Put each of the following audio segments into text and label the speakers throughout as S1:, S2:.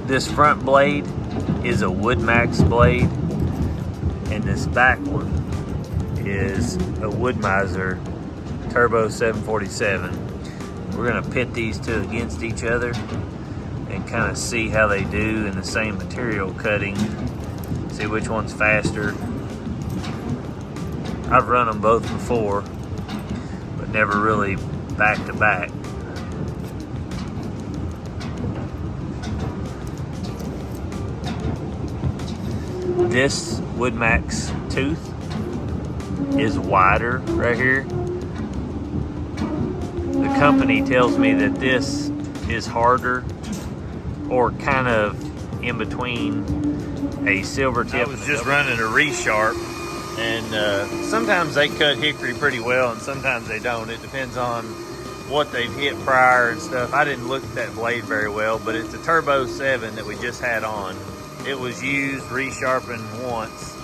S1: This front blade is a Wood-Maxx blade, and this back one is a Wood-Mizer Turbo 747. We're gonna pit these two against each other and kind of see how they do in the same material cutting, see which one's faster. I've run them both before, but never really back to back. This Wood-Maxx tooth is wider right here. The company tells me that this is harder, or kind of in between a silver tip. I was just running a resharp, and sometimes they cut hickory pretty well and sometimes they don't. It depends on what they've hit prior and stuff. I didn't look at that blade very well, but it's a Turbo 7 that we just had on. It was used, resharpened once,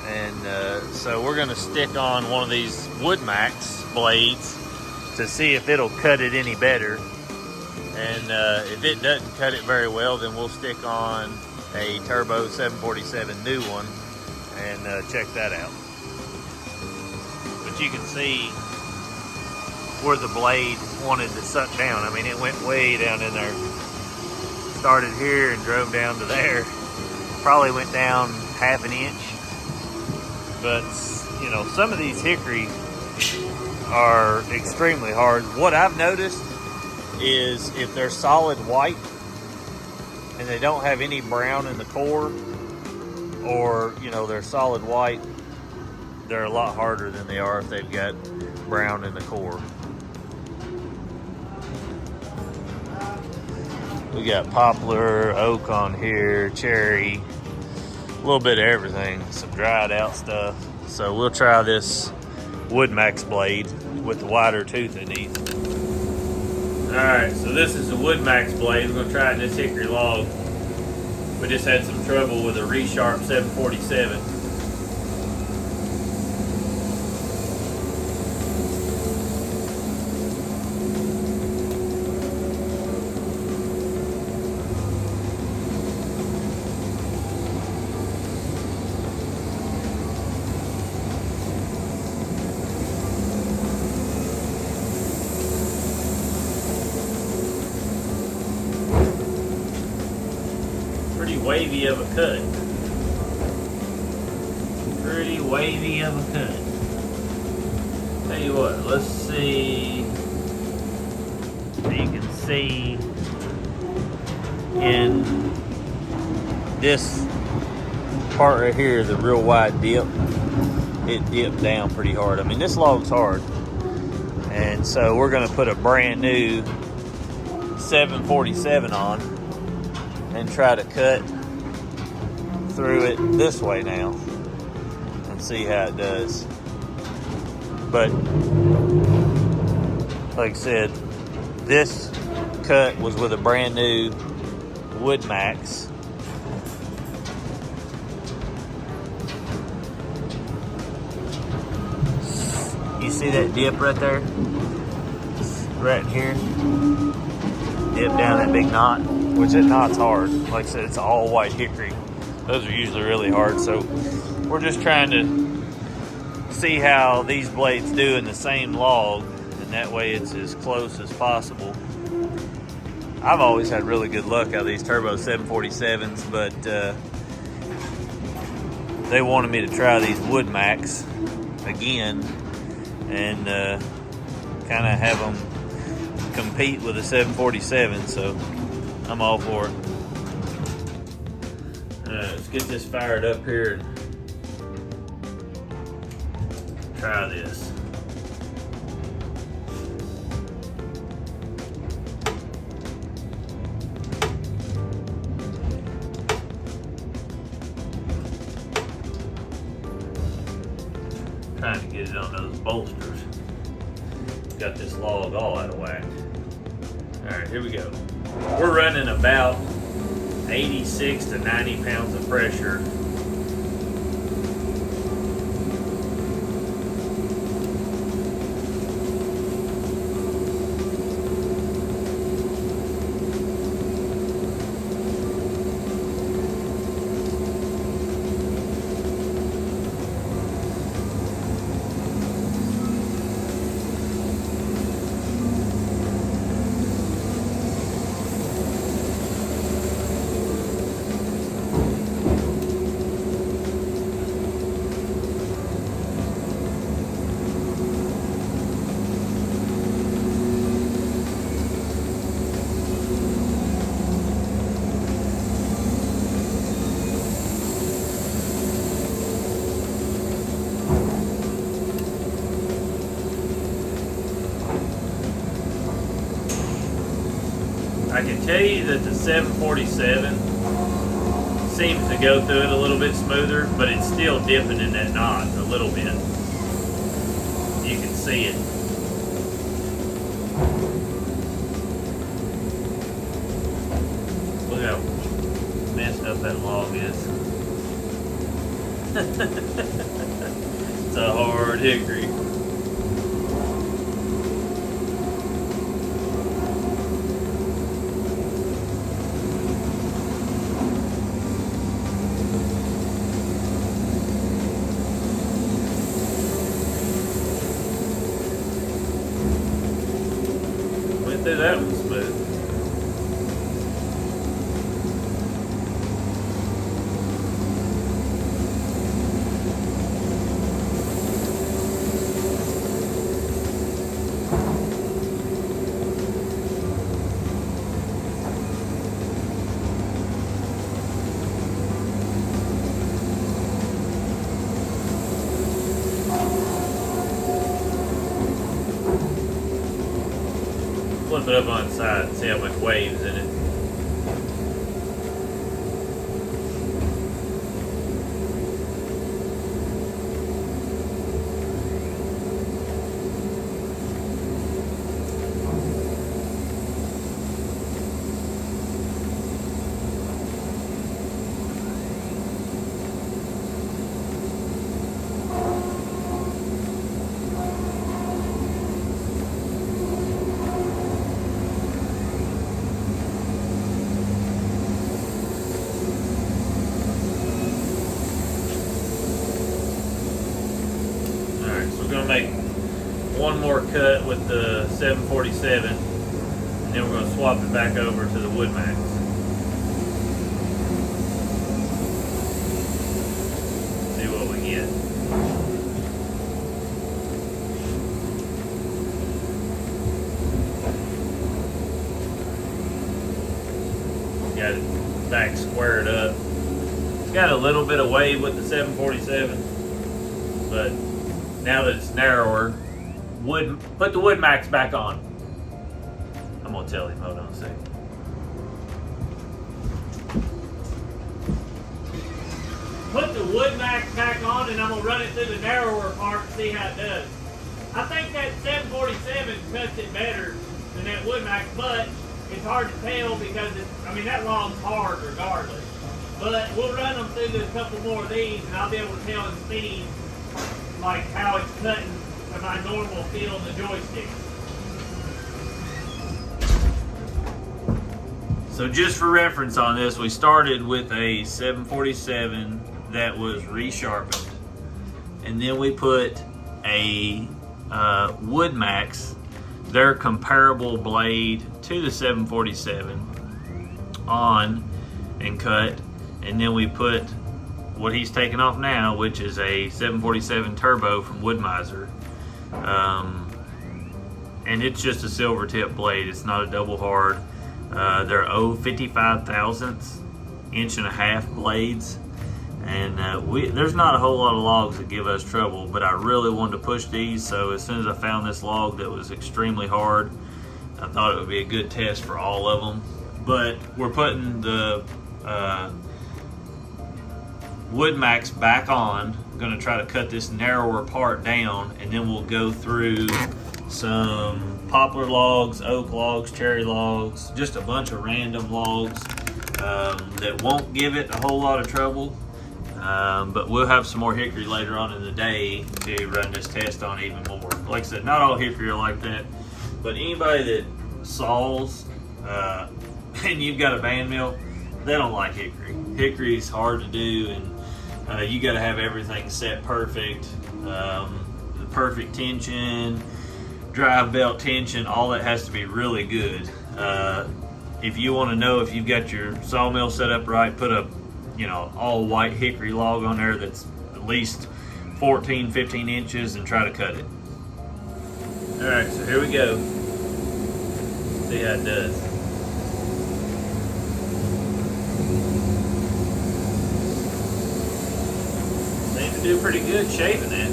S1: and so we're gonna stick on one of these Wood-Maxx blades to see if it'll cut it any better. And if it doesn't cut it very well, then we'll stick on a Turbo 747 new one and check that out. But you can see where the blade wanted to suck down. I mean, it went way down in there. Started here and drove down to there. Probably went down half an inch. But, you know, some of these hickory are extremely hard. What I've noticed is if they're solid white and they don't have any brown in the core, or, you know, they're solid white, they're a lot harder than they are if they've got brown in the core. We got poplar, oak on here, cherry, a little bit of everything, some dried out stuff. So we'll try this Wood-Maxx blade with the wider tooth in these. Alright, so this is the Wood-Maxx blade. We're going to try it in this hickory log. We just had some trouble with a resharp 747. Pretty wavy of a cut. Pretty wavy of a cut. Tell you what, let's see. So you can see in this part right here, the real wide dip, it dipped down pretty hard. I mean, this log's hard. And so we're gonna put a brand new 747 on and try to cut through it this way now and see how it does. But like I said, this cut was with a brand new Wood-Maxx. You see that dip right there? Right here. Dip down that big knot, which that knot's hard. Like I said, it's all white hickory. Those are usually really hard. So we're just trying to see how these blades do in the same log, and that way it's as close as possible. I've always had really good luck out of these Turbo 747s, but they wanted me to try these Wood-Maxx again and kind of have them compete with a 747, so I'm all for it. Let's get this fired up here and try this. Trying to get it on those bolsters. Got this log all out of whack. Alright, here we go. We're running about 86 to 90 pounds of pressure. tell you that the 747 seems to go through it a little bit smoother, but it's still dipping in that knot a little bit. You can see it. Look how messed up that log is. It's a hard hickory. Went through that one smooth. Flip it up on its side and see how much waves in it. We're going to make one more cut with the 747, and then we're going to swap it back over to the Wood-Maxx. See what we get. Got it back squared up. It's got a little bit of wave with the 747, but now that it's narrower, put the Wood-Maxx back on. I'm gonna tell him, hold on a second. Put the Wood-Maxx back on and I'm gonna run it through the narrower part and see how it does. I think that 747 cuts it better than that Wood-Maxx, but it's hard to tell because that log's hard regardless. But we'll run them through a couple more of these and I'll be able to tell in speed like how it's cutting to my normal feel of the joystick. So just for reference on this, we started with a 747 that was resharpened, and then we put a Wood-Maxx, their comparable blade to the 747, on and cut, and then we put what he's taking off now, which is a 747 turbo from Wood-Mizer, and it's just a silver tip blade. It's not a double hard. They're 0.55 thousandths, 1.5 inch blades, and there's not a whole lot of logs that give us trouble, but I really wanted to push these, so as soon as I found this log that was extremely hard, I thought it would be a good test for all of them. But we're putting the Wood-Maxx back on. I'm going to try to cut this narrower part down, and then we'll go through some poplar logs, oak logs, cherry logs, just a bunch of random logs that won't give it a whole lot of trouble. But we'll have some more hickory later on in the day to run this test on even more. Like I said, not all hickory are like that, but anybody that saws and you've got a band mill, they don't like hickory. Hickory's hard to do, and you got to have everything set perfect, the perfect tension, drive belt tension, all that has to be really good. If you want to know if you've got your sawmill set up right, put a all white hickory log on there that's at least 14-15 inches and try to cut it. All right, so here we go. See how it does. Seems to do pretty good shaving it.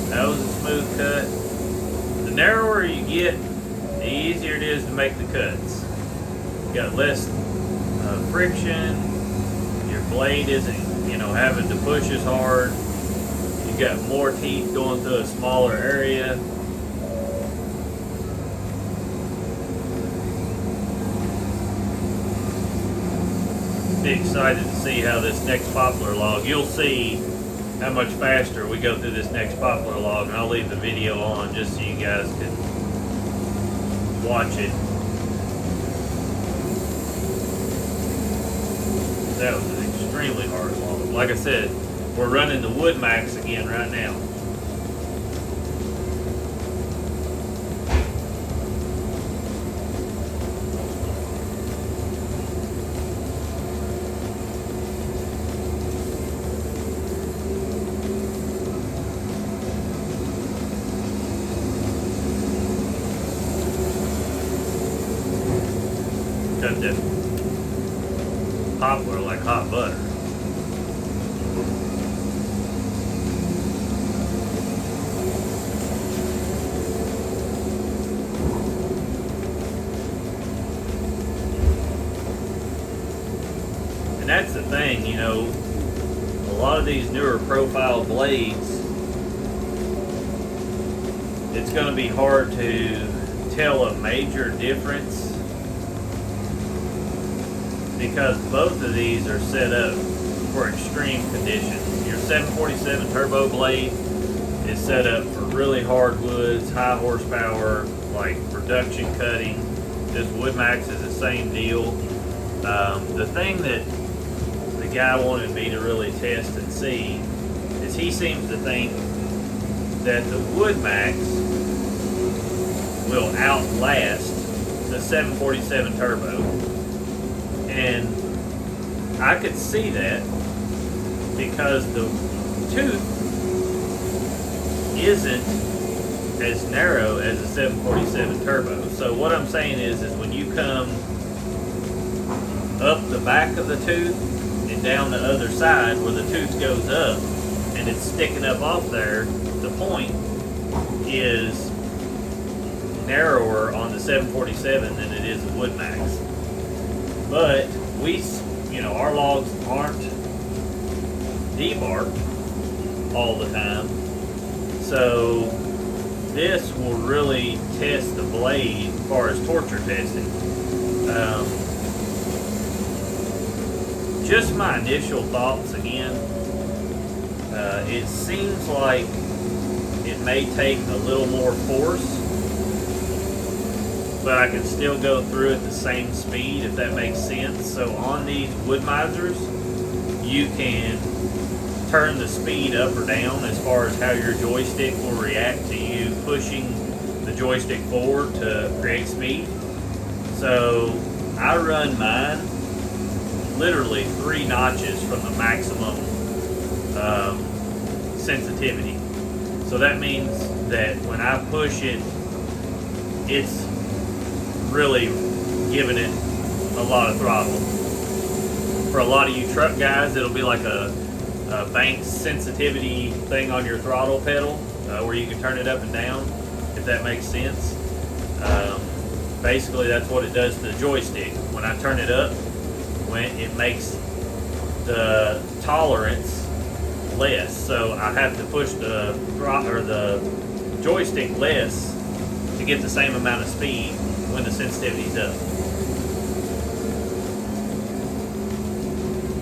S1: That was a smooth cut. The narrower you get, the easier it is to make the cuts. You got less friction. Your blade isn't, having to push as hard. You got more teeth going through a smaller area. Be excited to see how this next poplar log. You'll see how much faster we go through this next poplar log, and I'll leave the video on just so you guys can watch it. That was an extremely hard log. Like I said, we're running the Wood-Maxx again right now. Cut that poplar like hot butter. And that's the thing, a lot of these newer profile blades, it's going to be hard to tell a major difference, because both of these are set up for extreme conditions. Your 747 turbo blade is set up for really hard woods, high horsepower, like production cutting. This Wood-Maxx is the same deal. The thing that the guy wanted me to really test and see is he seems to think that the Wood-Maxx will outlast the 747 turbo. And I could see that because the tooth isn't as narrow as a 747 turbo. So what I'm saying is when you come up the back of the tooth and down the other side where the tooth goes up and it's sticking up off there, the point is narrower on the 747 than it is the Wood-Maxx. But our logs aren't debarked all the time, so this will really test the blade as far as torture testing. Just my initial thoughts again. It seems like it may take a little more force, but I can still go through at the same speed, if that makes sense. So on these Wood-Mizers, you can turn the speed up or down as far as how your joystick will react to you pushing the joystick forward to create speed. So I run mine literally 3 notches from the maximum sensitivity. So that means that when I push it, it's really giving it a lot of throttle. For a lot of you truck guys, it'll be like a bank sensitivity thing on your throttle pedal where you can turn it up and down, if that makes sense. Basically, that's what it does to the joystick. When I turn it up, it makes the tolerance less, so I have to push the joystick less to get the same amount of speed when the sensitivity's up.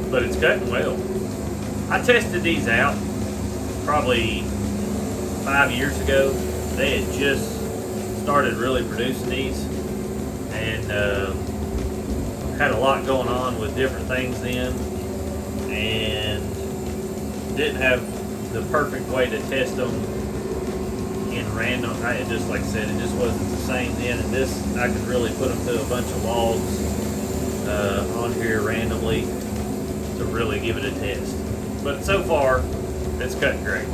S1: But it's cutting well. I tested these out probably 5 years ago. They had just started really producing these, and had a lot going on with different things then, and didn't have the perfect way to test them in random. Just like I said, it just wasn't the same then, and this, I could really put them through a bunch of logs on here randomly to really give it a test. But so far, it's cutting great.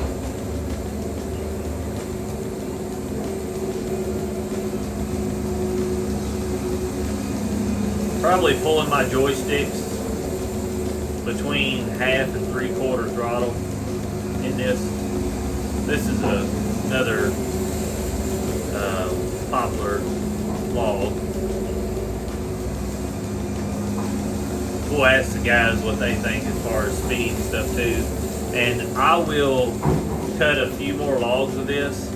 S1: Probably pulling my joysticks between 1/2 and 3/4 throttle in this. This is a another poplar log. We'll ask the guys what they think as far as speed and stuff too. And I will cut a few more logs of this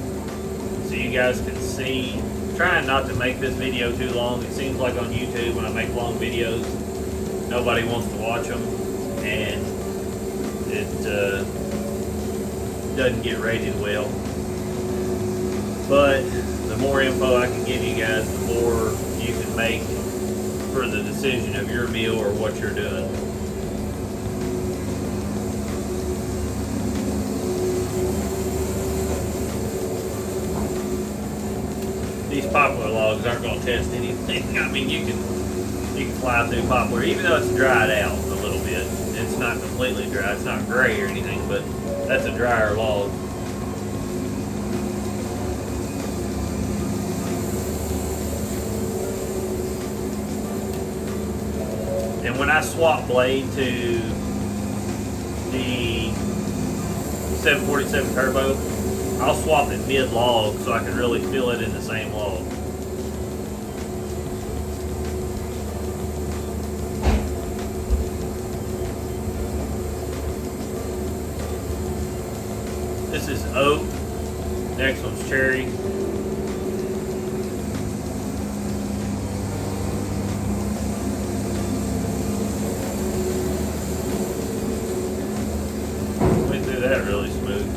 S1: so you guys can see. Trying not to make this video too long. It seems like on YouTube when I make long videos, nobody wants to watch them, and it doesn't get rated well. But the more info I can give you guys, the more you can make for the decision of your meal or what you're doing. These poplar logs aren't going to test anything. I mean, you can fly through poplar, even though it's dried out a little bit. It's not completely dry. It's not gray or anything, but that's a drier log. And when I swap blade to the 747 Turbo, I'll swap it mid-log so I can really feel it in the same log. This is oak. Next one's cherry. Went through that really smooth.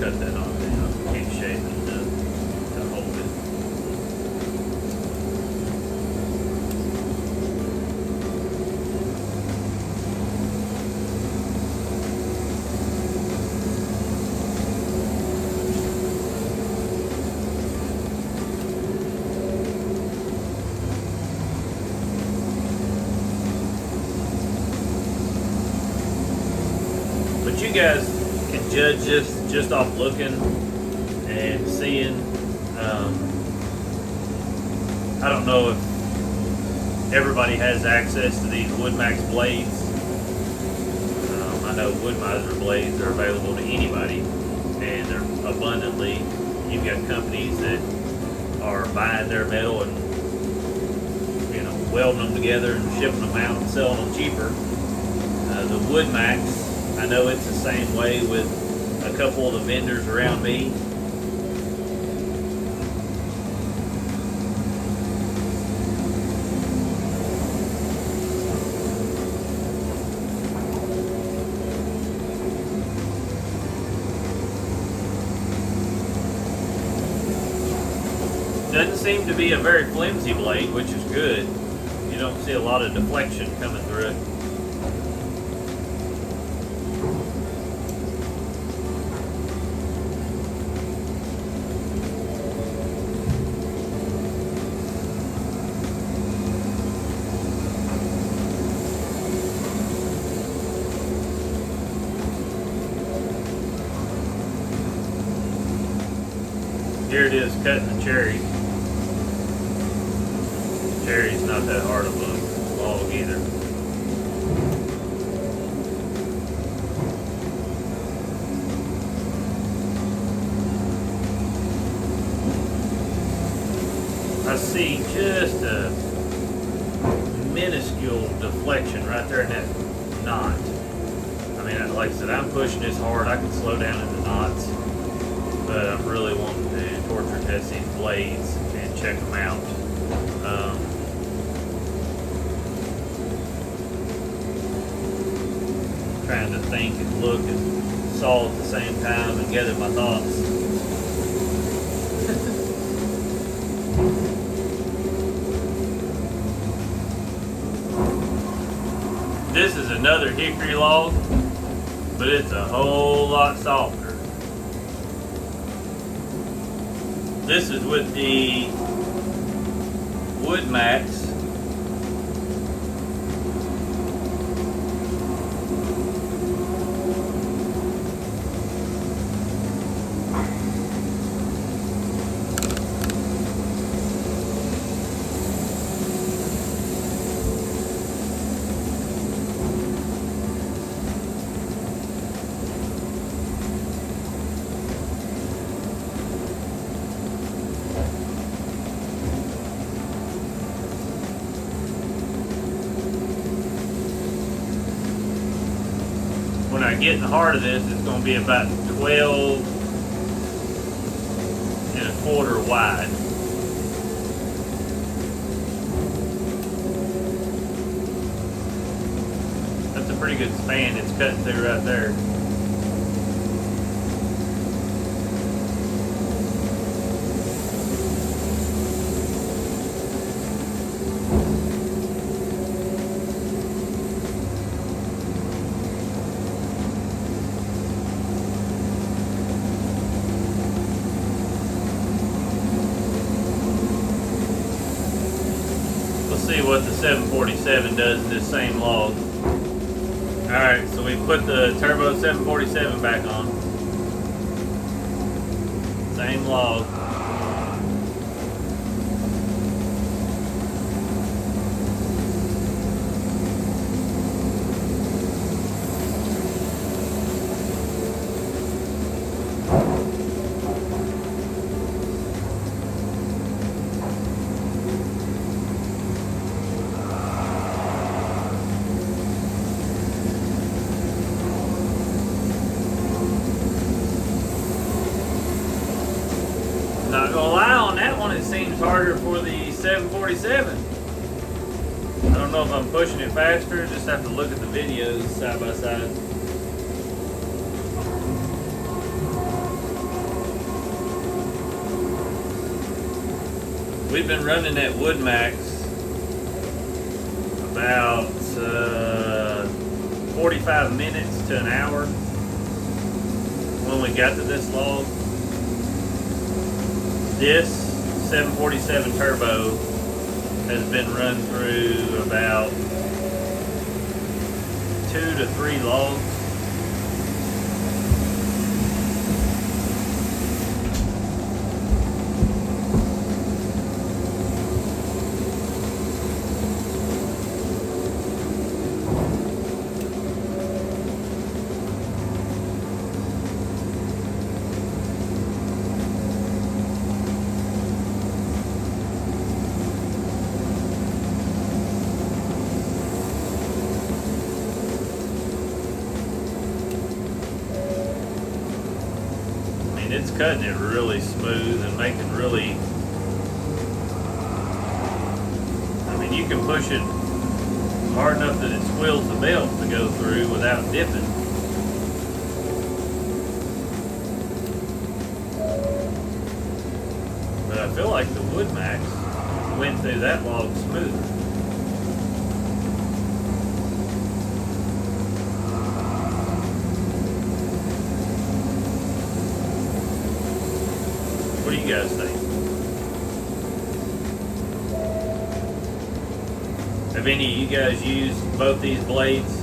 S1: Cut that off now. Can't shape it to hold it. But you guys can judge this just off looking and seeing. I don't know if everybody has access to these Wood-Maxx blades. I know Wood-Mizer blades are available to anybody, and they're abundantly. You've got companies that are buying their metal and welding them together and shipping them out and selling them cheaper. The Wood-Maxx, I know it's the same way with a couple of the vendors around me. Doesn't seem to be a very flimsy blade, which is good. You don't see a lot of deflection coming through it. Here it is cutting the cherry. Cherry's not that hard of a log either. I see just a minuscule deflection right there in that knot. I mean, like I said, I'm pushing this hard. I can slow down in the knots, but I'm really wanting to torture test these blades and check them out. Trying to think and look and saw at the same time and gather my thoughts. This is another hickory log, but it's a whole lot softer. This is with the Wood-Maxx. When I get in the heart of this, it's going to be about 12.25 wide. That's a pretty good span it's cutting through right there. See what the 747 does in this same log. Alright, so we put the turbo 747 back on. Same log. Not gonna lie, on that one it seems harder for the 747. I don't know if I'm pushing it faster, just have to look at the videos side by side. We've been running that Wood-Maxx about 45 minutes to an hour when we got to this log. This 747 turbo has been run through about 2 to 3 logs. It's cutting it really smooth and making really, I mean, you can push it hard enough that it squeals the belt to go through without dipping. But I feel like the Wood-Maxx went through that log smoother. What do you guys think? Have any of you guys used both these blades?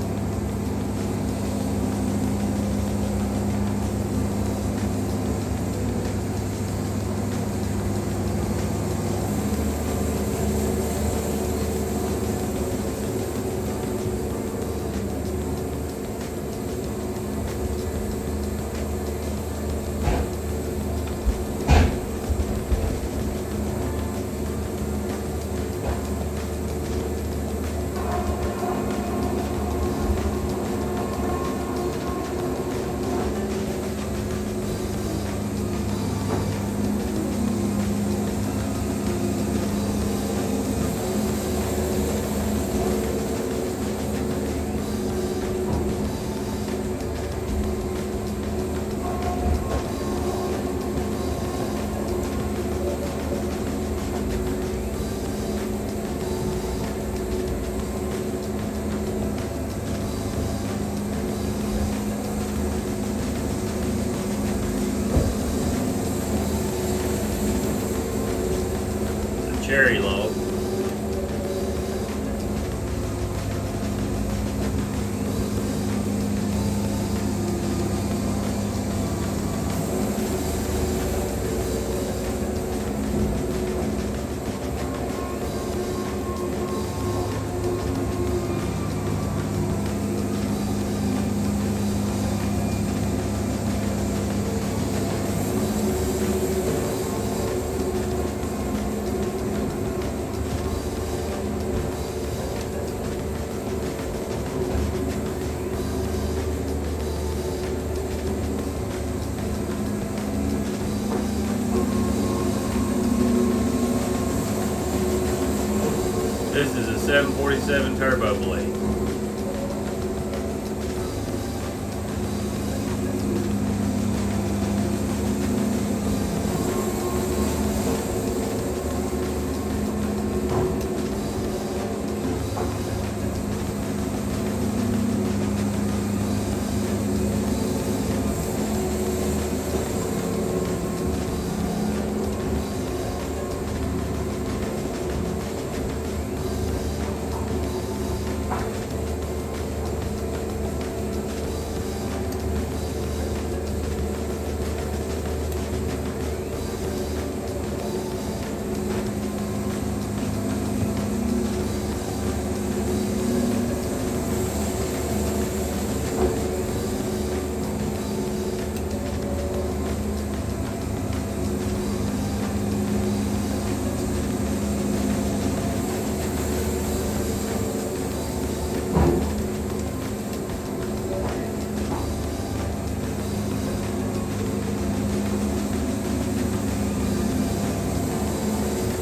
S1: cherry log. This is a 747 turbo blade.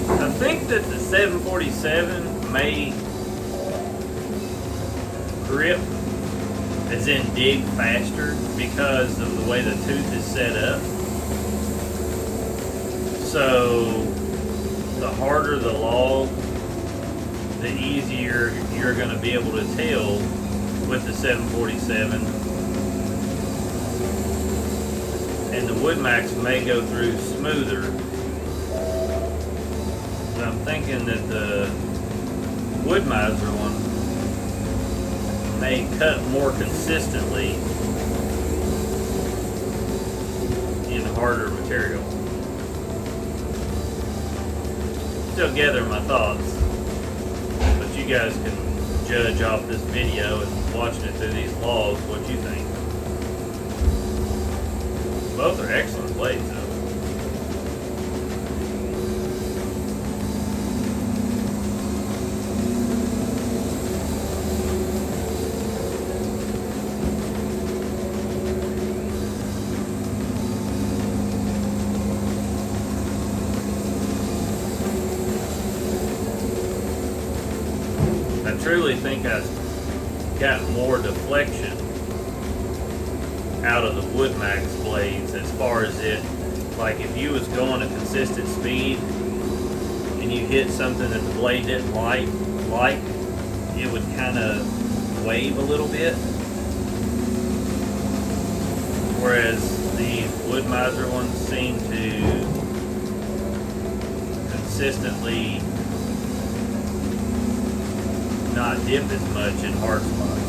S1: I think that the 747 may grip, as in dig faster, because of the way the tooth is set up. So the harder the log, the easier you're going to be able to tell with the 747. And the Wood-Maxx may go through smoother. But I'm thinking that the Wood-Mizer one may cut more consistently in harder material. Still gathering my thoughts, but you guys can judge off this video and watching it through these logs what you think. Both are excellent blades though. I truly think I got more deflection out of the Wood-Maxx blades as far as it, like if you was going a consistent speed and you hit something that the blade didn't like, it would kind of wave a little bit. Whereas the Wood-Mizer ones seem to consistently not dip as much in hard spots.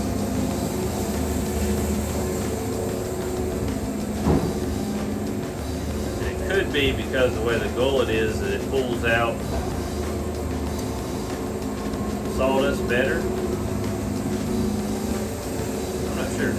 S1: It could be because the way the gullet is that it pulls out sawdust better. I'm not sure.